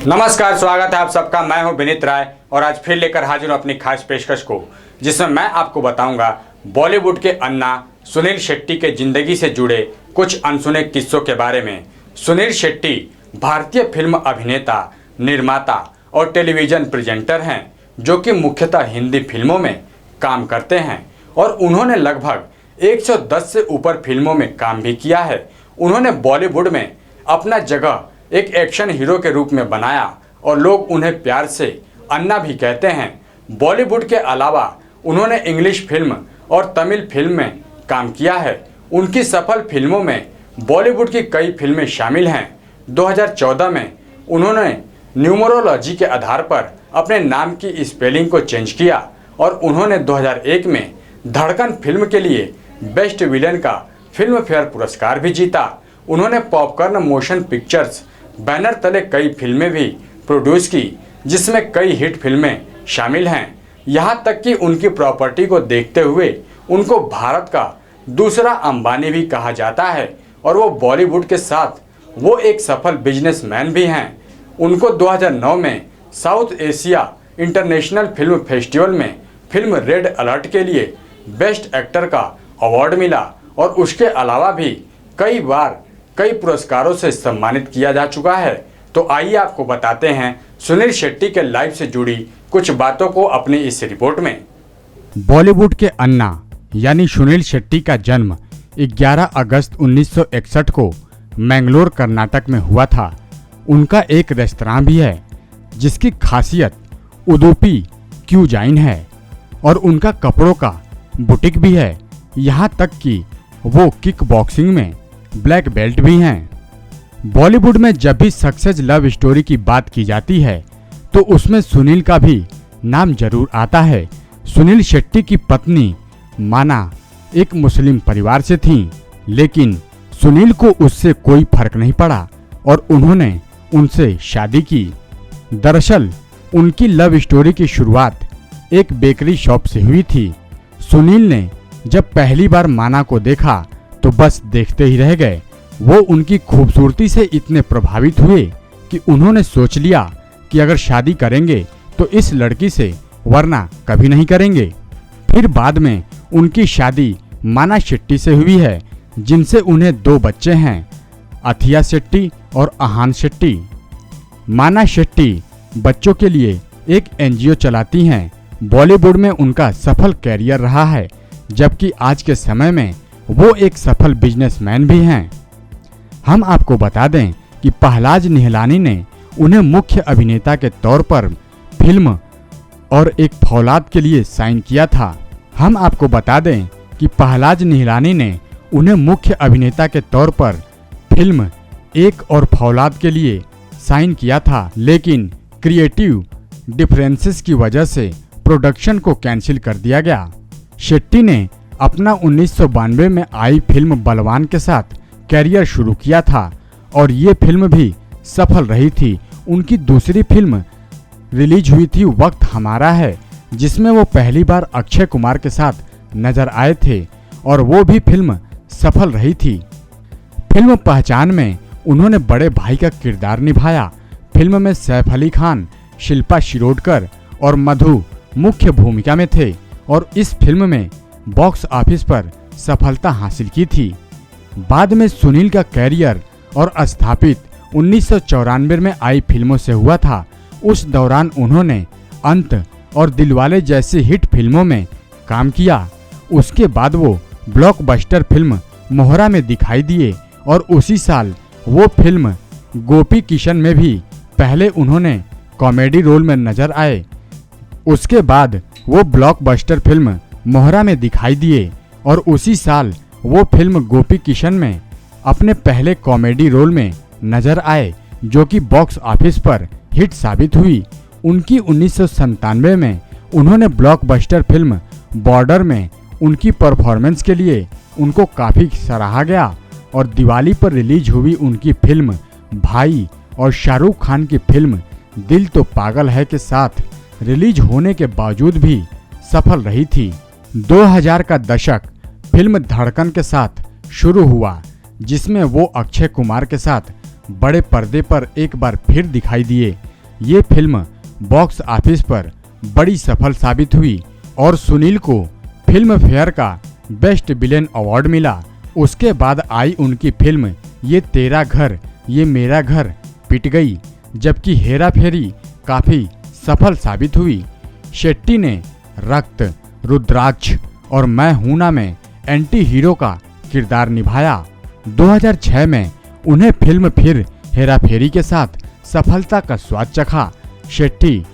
नमस्कार, स्वागत है आप सबका। मैं हूं विनीत राय और आज फिर लेकर हाजिर हूं अपनी खास पेशकश को, जिसमें मैं आपको बताऊंगा बॉलीवुड के अन्ना सुनील शेट्टी के जिंदगी से जुड़े कुछ अनसुने किस्सों के बारे में। सुनील शेट्टी भारतीय फिल्म अभिनेता, निर्माता और टेलीविज़न प्रेजेंटर हैं, जो कि मुख्यतः हिंदी फिल्मों में काम करते हैं और उन्होंने लगभग 110 से ऊपर फिल्मों में काम भी किया है। उन्होंने बॉलीवुड में अपना जगह एक एक्शन हीरो के रूप में बनाया और लोग उन्हें प्यार से अन्ना भी कहते हैं। बॉलीवुड के अलावा उन्होंने इंग्लिश फिल्म और तमिल फिल्म में काम किया है। उनकी सफल फिल्मों में बॉलीवुड की कई फिल्में शामिल हैं। 2014 में उन्होंने न्यूमरोलॉजी के आधार पर अपने नाम की स्पेलिंग को चेंज किया और उन्होंने 2001 में धड़कन फिल्म के लिए बेस्ट विलेन का फिल्म फेयर पुरस्कार भी जीता। उन्होंने पॉपकॉर्न मोशन पिक्चर्स बैनर तले कई फिल्में भी प्रोड्यूस की, जिसमें कई हिट फिल्में शामिल हैं। यहाँ तक कि उनकी प्रॉपर्टी को देखते हुए उनको भारत का दूसरा अंबानी भी कहा जाता है और वो बॉलीवुड के साथ वो एक सफल बिजनेसमैन भी हैं। उनको 2009 में south Asia international film festival में फिल्म रेड अलर्ट के लिए बेस्ट एक्टर का अवार्ड मिला और उसके अलावा भी कई बार कई पुरस्कारों से सम्मानित किया जा चुका है। तो आइए आपको बताते हैं सुनील शेट्टी के लाइफ से जुड़ी कुछ बातों को अपनी इस रिपोर्ट में। बॉलीवुड के अन्ना यानी सुनील शेट्टी का जन्म 11 अगस्त 1961 को मैंगलोर कर्नाटक में हुआ था। उनका एक रेस्तरां भी है जिसकी खासियत उडुपी क्यूजाइन है और उनका कपड़ों का बुटीक भी है। यहाँ तक कि वो किक बॉक्सिंग में ब्लैक बेल्ट भी हैं। बॉलीवुड में जब भी सक्सेस लव स्टोरी की बात की जाती है तो उसमें सुनील का भी नाम जरूर आता है। सुनील शेट्टी की पत्नी माना एक मुस्लिम परिवार से थीं, लेकिन सुनील को उससे कोई फर्क नहीं पड़ा और उन्होंने उनसे शादी की। दरअसल उनकी लव स्टोरी की शुरुआत एक बेकरी शॉप से हुई थी। सुनील ने जब पहली बार माना को देखा तो बस देखते ही रह गए। वो उनकी खूबसूरती से इतने प्रभावित हुए कि उन्होंने सोच लिया कि अगर शादी करेंगे तो इस लड़की से, वरना कभी नहीं करेंगे। फिर बाद में उनकी शादी माना शेट्टी से हुई है, जिनसे उन्हें 2 बच्चे हैं, अथिया शेट्टी और आहान शेट्टी। माना शेट्टी बच्चों के लिए एक एनजीओ चलाती हैं। बॉलीवुड में उनका सफल कैरियर रहा है, जबकि आज के समय में वो एक सफल बिजनेसमैन भी हैं। हम आपको बता दें कि पहलाज निहलानी ने उन्हें मुख्य अभिनेता के तौर पर फिल्म और एक फौलाद के लिए साइन किया था। हम आपको बता दें कि पहलाज निहलानी ने उन्हें मुख्य अभिनेता के तौर पर फिल्म एक और फौलाद के लिए साइन किया था, लेकिन क्रिएटिव डिफरेंसेस की वजह से प्रोडक्शन को कैंसिल कर दिया गया। शेट्टी ने अपना 1992 में आई फिल्म बलवान के साथ कैरियर शुरू किया था और ये फिल्म भी सफल रही थी। उनकी दूसरी फिल्म रिलीज हुई थी वक्त हमारा है, जिसमें वो पहली बार अक्षय कुमार के साथ नजर आए थे और वो भी फिल्म सफल रही थी। फिल्म पहचान में उन्होंने बड़े भाई का किरदार निभाया। फिल्म में सैफ अली खान, शिल्पा शिरोडकर और मधु मुख्य भूमिका में थे और इस फिल्म में बॉक्स ऑफिस पर सफलता हासिल की थी। बाद में सुनील का कैरियर और स्थापित 1994 में आई फिल्मों से हुआ था। उस दौरान उन्होंने अंत और दिलवाले जैसी हिट फिल्मों में काम किया। उसके बाद वो ब्लॉकबस्टर फिल्म मोहरा में दिखाई दिए और उसी साल वो फिल्म गोपी किशन में भी पहले उन्होंने कॉमेडी रोल में नजर आए। उसके बाद वो ब्लॉकबस्टर फिल्म मोहरा में दिखाई दिए और उसी साल वो फिल्म गोपी किशन में अपने पहले कॉमेडी रोल में नजर आए, जो कि बॉक्स ऑफिस पर हिट साबित हुई। उनकी 1997 में उन्होंने ब्लॉकबस्टर फिल्म बॉर्डर में उनकी परफॉर्मेंस के लिए उनको काफ़ी सराहा गया और दिवाली पर रिलीज हुई उनकी फिल्म भाई और शाहरुख खान की फिल्म दिल तो पागल है के साथ रिलीज होने के बावजूद भी सफल रही थी। 2000 का दशक फिल्म धड़कन के साथ शुरू हुआ, जिसमें वो अक्षय कुमार के साथ बड़े पर्दे पर एक बार फिर दिखाई दिए। ये फिल्म बॉक्स ऑफिस पर बड़ी सफल साबित हुई और सुनील को फिल्म फेयर का बेस्ट विलेन अवार्ड मिला। उसके बाद आई उनकी फिल्म ये तेरा घर ये मेरा घर पिट गई, जबकि हेरा फेरी काफी सफल साबित हुई। शेट्टी ने रक्त, रुद्राक्ष और मैं हूं ना में एंटी हीरो का किरदार निभाया। 2006 में उन्हें फिल्म फिर हेरा फेरी के साथ सफलता का स्वाद चखा। शेट्टी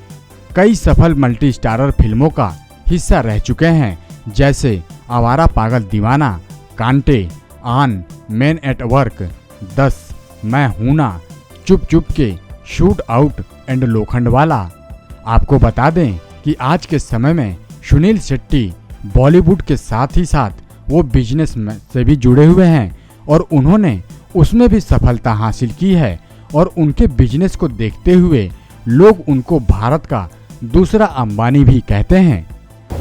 कई सफल मल्टी स्टारर फिल्मों का हिस्सा रह चुके हैं, जैसे आवारा पागल दीवाना, कांटे, आन, मैन एट वर्क, 10, मैं हूं ना, चुप चुप के, शूट आउट एंड लोखंडवाला। आपको बता दें कि आज के समय में सुनील शेट्टी बॉलीवुड के साथ ही साथ वो बिजनेस से भी जुड़े हुए हैं और उन्होंने उसमें भी सफलता हासिल की है और उनके बिजनेस को देखते हुए लोग उनको भारत का दूसरा अंबानी भी कहते हैं।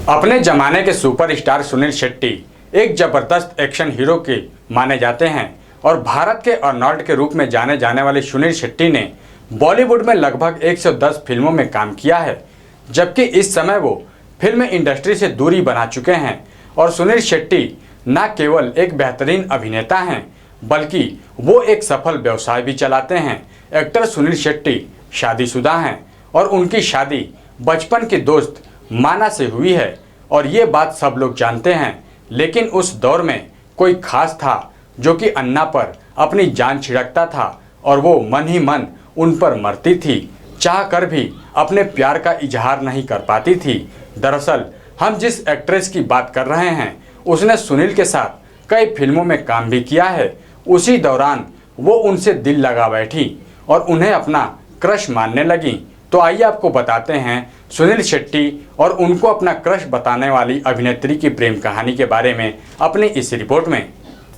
अपने जमाने के सुपरस्टार सुनील शेट्टी एक जबरदस्त एक्शन हीरो के माने जाते हैं और भारत के अर्नोल्ड के रूप में जाने जाने वाले सुनील शेट्टी ने बॉलीवुड में लगभग 110 फिल्मों में काम किया है, जबकि इस समय वो फिल्म इंडस्ट्री से दूरी बना चुके हैं। और सुनील शेट्टी न केवल एक बेहतरीन अभिनेता हैं, बल्कि वो एक सफल व्यवसाय भी चलाते हैं। एक्टर सुनील शेट्टी शादीशुदा हैं और उनकी शादी बचपन के दोस्त माना से हुई है और ये बात सब लोग जानते हैं। लेकिन उस दौर में कोई खास था जो कि अन्ना पर अपनी जान छिड़कता था और वो मन ही मन उन पर मरती थी, चाह कर भी अपने प्यार का इजहार नहीं कर पाती थी। दरअसल हम जिस एक्ट्रेस की बात कर रहे हैं उसने सुनील के साथ कई फिल्मों में काम भी किया है। उसी दौरान वो उनसे दिल लगा बैठी और उन्हें अपना क्रश मानने लगी। तो आइए आपको बताते हैं सुनील शेट्टी और उनको अपना क्रश बताने वाली अभिनेत्री की प्रेम कहानी के बारे में अपनी इस रिपोर्ट में।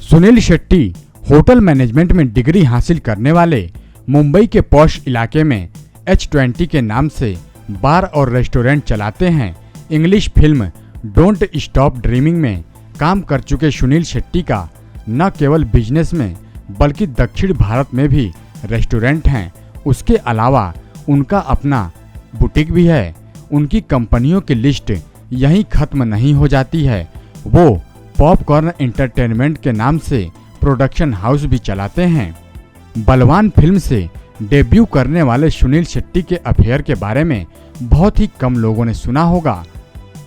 सुनील शेट्टी होटल मैनेजमेंट में डिग्री हासिल करने वाले मुंबई के पॉश इलाके में H20 के नाम से बार और रेस्टोरेंट चलाते हैं। English film don't stop dreaming में काम कर चुके सुनील शेट्टी का न केवल बिजनेस में बल्कि दक्षिण भारत में भी रेस्टोरेंट हैं। उसके अलावा उनका अपना बुटीक भी है। उनकी कंपनियों की लिस्ट यहीं खत्म नहीं हो जाती है। वो पॉपकॉर्न एंटरटेनमेंट के नाम से प्रोडक्शन हाउस भी चलाते हैं। बलवान फिल्म से डेब्यू करने वाले सुनील शेट्टी के अफेयर के बारे में बहुत ही कम लोगों ने सुना होगा।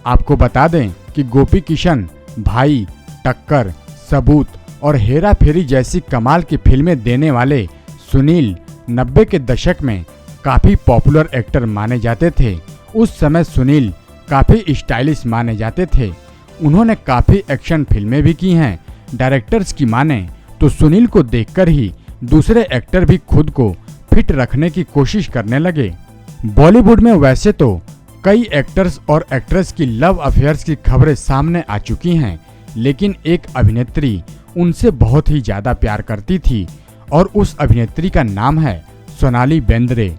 आपको बता दें कि गोपी किशन, भाई, टक्कर, सबूत और हेरा फेरी जैसी कमाल की फिल्में देने वाले सुनील 90 के दशक में काफी पॉपुलर एक्टर माने जाते थे। उस समय सुनील काफी स्टाइलिश माने जाते थे। उन्होंने काफी एक्शन फिल्में भी की हैं। डायरेक्टर्स की माने तो सुनील को देखकर ही दूसरे एक्टर भी खुद को फिट रखने की कोशिश करने लगे। बॉलीवुड में वैसे तो कई एक्टर्स और एक्ट्रेस की लव अफेयर्स की खबरें सामने आ चुकी हैं, लेकिन एक अभिनेत्री उनसे बहुत ही ज्यादा प्यार करती थी और उस अभिनेत्री का नाम है सोनाली बेंद्रे।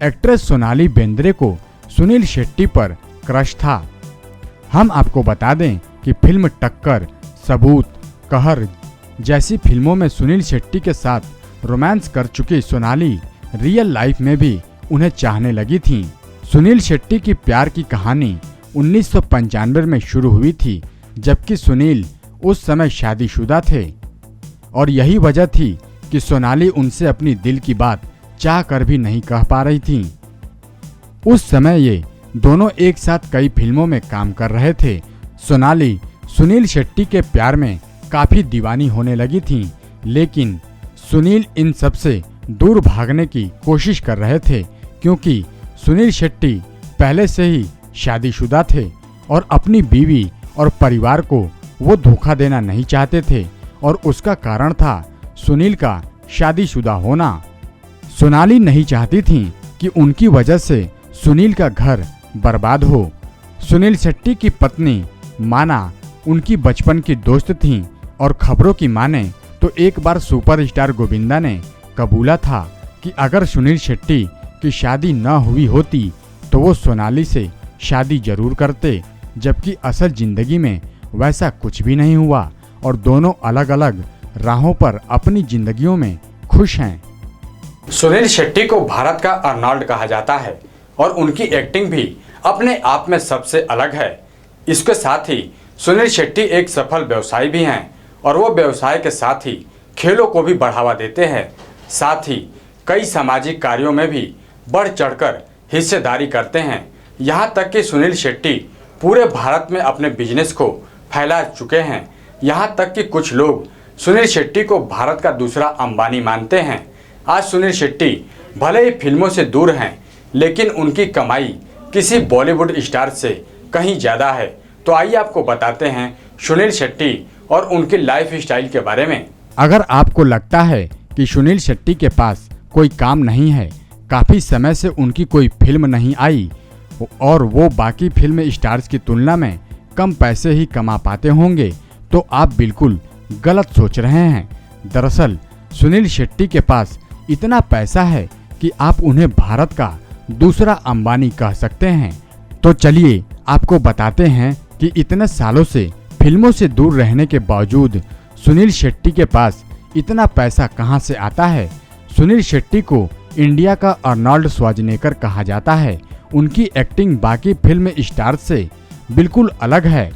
एक्ट्रेस सोनाली बेंद्रे को सुनील शेट्टी पर क्रश था। हम आपको बता दें कि फिल्म टक्कर, सबूत, कहर जैसी फिल्मों में सुनील शेट्टी के साथ रोमांस कर चुकी सोनाली रियल लाइफ में भी उन्हें चाहने लगी थीं। सुनील शेट्टी की प्यार की कहानी 1995 में शुरू हुई थी, जबकि सुनील उस समय शादीशुदा थे और यही वजह थी कि सोनाली उनसे अपनी दिल की बात चाह कर भी नहीं कह पा रही थीं। उस समय ये दोनों एक साथ कई फिल्मों में काम कर रहे थे। सोनाली सुनील शेट्टी के प्यार में काफी दीवानी होने लगी थीं, लेकिन सुनील इन सब से दूर भागने की कोशिश कर रहे थे क्योंकि सुनील शेट्टी पहले से ही शादीशुदा थे और अपनी बीवी और परिवार को वो धोखा देना नहीं चाहते थे और उसका कारण था सुनील का शादीशुदा होना। सोनाली नहीं चाहती थी कि उनकी वजह से सुनील का घर बर्बाद हो। सुनील शेट्टी की पत्नी माना उनकी बचपन की दोस्त थीं और खबरों की माने तो एक बार सुपरस्टार गोविंदा ने कबूला था कि अगर सुनील शेट्टी की शादी न हुई होती तो वो सोनाली से शादी जरूर करते, जबकि असल जिंदगी में वैसा कुछ भी नहीं हुआ और दोनों अलग अलग राहों पर अपनी जिंदगियों में खुश हैं। सुनील शेट्टी को भारत का अर्नोल्ड कहा जाता है और उनकी एक्टिंग भी अपने आप में सबसे अलग है। इसके साथ ही सुनील शेट्टी एक सफल व्यवसायी भी हैं और वो व्यवसाय के साथ ही खेलों को भी बढ़ावा देते हैं। साथ ही कई सामाजिक कार्यों में भी बढ़ चढ़कर हिस्सेदारी करते हैं। यहाँ तक कि सुनील शेट्टी पूरे भारत में अपने बिजनेस को फैला चुके हैं। यहाँ तक कि कुछ लोग सुनील शेट्टी को भारत का दूसरा अंबानी मानते हैं। आज सुनील शेट्टी भले ही फिल्मों से दूर हैं, लेकिन उनकी कमाई किसी बॉलीवुड स्टार से कहीं ज़्यादा है। तो आइए आपको बताते हैं सुनील शेट्टी और उनकी लाइफ स्टाइल के बारे में। अगर आपको लगता है कि सुनील शेट्टी के पास कोई काम नहीं है, काफ़ी समय से उनकी कोई फिल्म नहीं आई और वो बाकी फिल्म स्टार्स की तुलना में कम पैसे ही कमा पाते होंगे, तो आप बिल्कुल गलत सोच रहे हैं। दरअसल सुनील शेट्टी के पास इतना पैसा है कि आप उन्हें भारत का दूसरा अंबानी कह सकते हैं। तो चलिए आपको बताते हैं कि इतने सालों से फिल्मों से दूर रहने के बावजूद सुनील शेट्टी के पास इतना पैसा कहां से आता है। सुनील शेट्टी को इंडिया का अर्नोल्ड श्वार्ज़नेगर कहा जाता है। उनकी एक्टिंग बाकी फिल्म स्टार से बिल्कुल अलग है।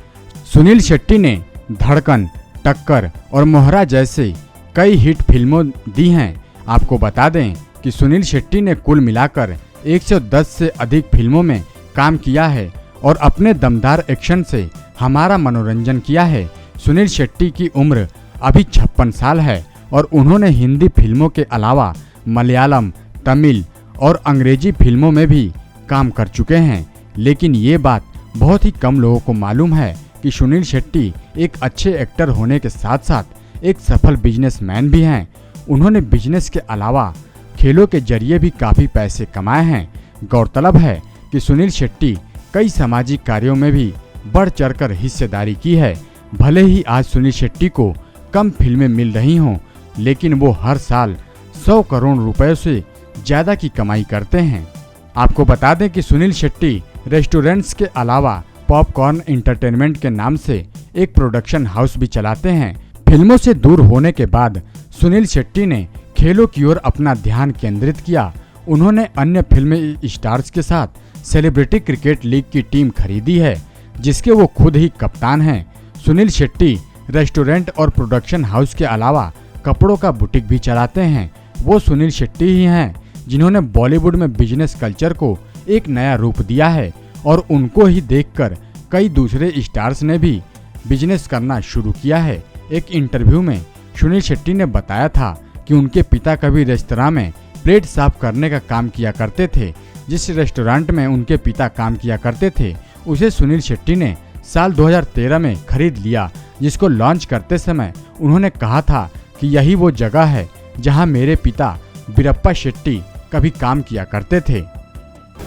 सुनील शेट्टी ने धड़कन, टक्कर और मोहरा जैसे कई हिट फिल्मों दी हैं। आपको बता दें कि सुनील शेट्टी ने कुल मिलाकर 110 से अधिक फिल्मों में काम किया है और अपने दमदार एक्शन से हमारा मनोरंजन किया है। सुनील शेट्टी की उम्र अभी 56 साल है और उन्होंने हिंदी फिल्मों के अलावा मलयालम, तमिल और अंग्रेजी फिल्मों में भी काम कर चुके हैं। लेकिन ये बात बहुत ही कम लोगों को मालूम है कि सुनील शेट्टी एक अच्छे एक्टर होने के साथ साथ एक सफल बिजनेसमैन भी हैं। उन्होंने बिजनेस के अलावा खेलों के जरिए भी काफ़ी पैसे कमाए हैं। गौरतलब है कि सुनील शेट्टी कई सामाजिक कार्यों में भी बढ़ चढ़कर हिस्सेदारी की है। भले ही आज सुनील शेट्टी को कम फिल्में मिल रही हों, लेकिन वो हर साल 100 करोड़ रुपए से ज़्यादा की कमाई करते हैं। आपको बता दें कि सुनील शेट्टी रेस्टोरेंट्स के अलावा पॉपकॉर्न एंटरटेनमेंट के नाम से एक प्रोडक्शन हाउस भी चलाते हैं। फिल्मों से दूर होने के बाद सुनील शेट्टी ने खेलों की ओर अपना ध्यान केंद्रित किया। उन्होंने अन्य फिल्म स्टार्स के साथ सेलिब्रिटी क्रिकेट लीग की टीम खरीदी है, जिसके वो खुद ही कप्तान हैं। सुनील शेट्टी रेस्टोरेंट और प्रोडक्शन हाउस के अलावा कपड़ों का बुटीक भी चलाते हैं। वो सुनील शेट्टी ही हैं जिन्होंने बॉलीवुड में बिजनेस कल्चर को एक नया रूप दिया है और उनको ही देखकर कई दूसरे स्टार्स ने भी बिजनेस करना शुरू किया है। एक इंटरव्यू में सुनील शेट्टी ने बताया था कि उनके पिता कभी रेस्तरां में प्लेट साफ करने का काम किया करते थे। जिस रेस्टोरेंट में उनके पिता काम किया करते थे, उसे सुनील शेट्टी ने साल 2013 में खरीद लिया, जिसको लॉन्च करते समय उन्होंने कहा था कि यही वो जगह है जहां मेरे पिता बीरप्पा शेट्टी कभी काम किया करते थे।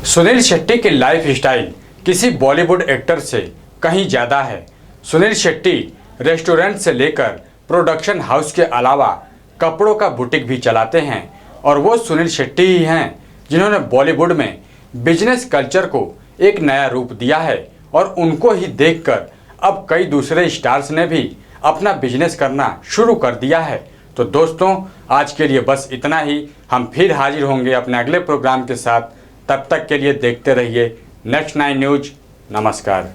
सुनील शेट्टी की लाइफ स्टाइल किसी बॉलीवुड एक्टर से कहीं ज़्यादा है। सुनील शेट्टी रेस्टोरेंट से लेकर प्रोडक्शन हाउस के अलावा कपड़ों का बुटीक भी चलाते हैं और वो सुनील शेट्टी ही हैं जिन्होंने बॉलीवुड में बिजनेस कल्चर को एक नया रूप दिया है और उनको ही देखकर अब कई दूसरे स्टार्स ने भी अपना बिजनेस करना शुरू कर दिया है। तो दोस्तों, आज के लिए बस इतना ही। हम फिर हाजिर होंगे अपने अगले प्रोग्राम के साथ। तब तक के लिए देखते रहिए नेक्स्ट 9 न्यूज। नमस्कार।